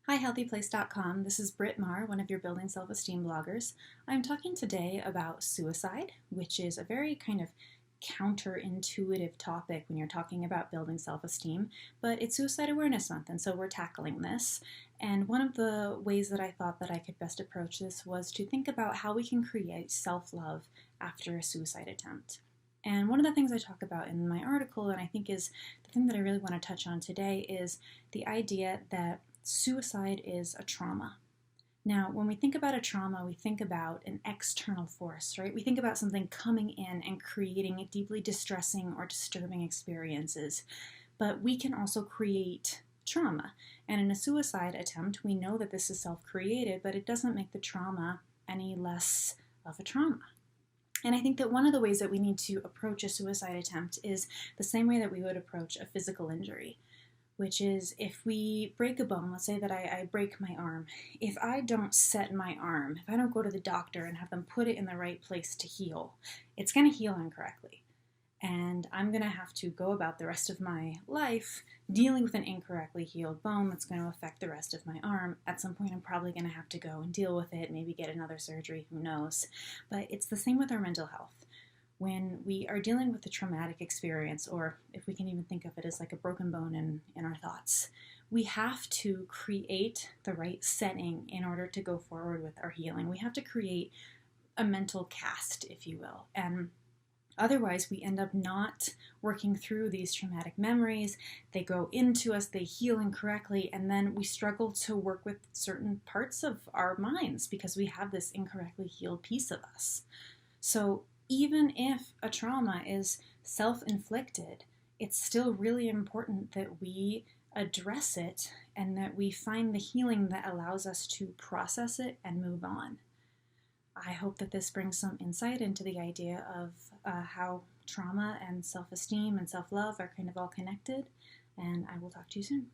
Hi, HealthyPlace.com. This is Britt Marr, one of your building self-esteem bloggers. I'm talking today about suicide, which is a very kind of counterintuitive topic when you're talking about building self-esteem, but it's Suicide Awareness Month, and so we're tackling this. And one of the ways that I thought that I could best approach this was to think about how we can create self-love after a suicide attempt. And one of the things I talk about in my article, and I think is the thing that I really want to touch on today, is the idea that suicide is a trauma. Now, when we think about a trauma, we think about an external force, right? We think about something coming in and creating deeply distressing or disturbing experiences. But we can also create trauma. And in a suicide attempt, we know that this is self-created, but it doesn't make the trauma any less of a trauma. And I think that one of the ways that we need to approach a suicide attempt is the same way that we would approach a physical injury, which is if we break a bone, let's say that I break my arm, if I don't set my arm, if I don't go to the doctor and have them put it in the right place to heal, it's going to heal incorrectly. And I'm going to have to go about the rest of my life dealing with an incorrectly healed bone that's going to affect the rest of my arm. At some point, I'm probably going to have to go and deal with it, maybe get another surgery, who knows. But it's the same with our mental health. When we are dealing with a traumatic experience, or if we can even think of it as like a broken bone in our thoughts, we have to create the right setting in order to go forward with our healing. We have to create a mental cast, if you will. And otherwise, we end up not working through these traumatic memories. They go into us, they heal incorrectly, and then we struggle to work with certain parts of our minds because we have this incorrectly healed piece of us. So even if a trauma is self-inflicted, it's still really important that we address it and that we find the healing that allows us to process it and move on. I hope that this brings some insight into the idea of how trauma and self-esteem and self-love are kind of all connected, and I will talk to you soon.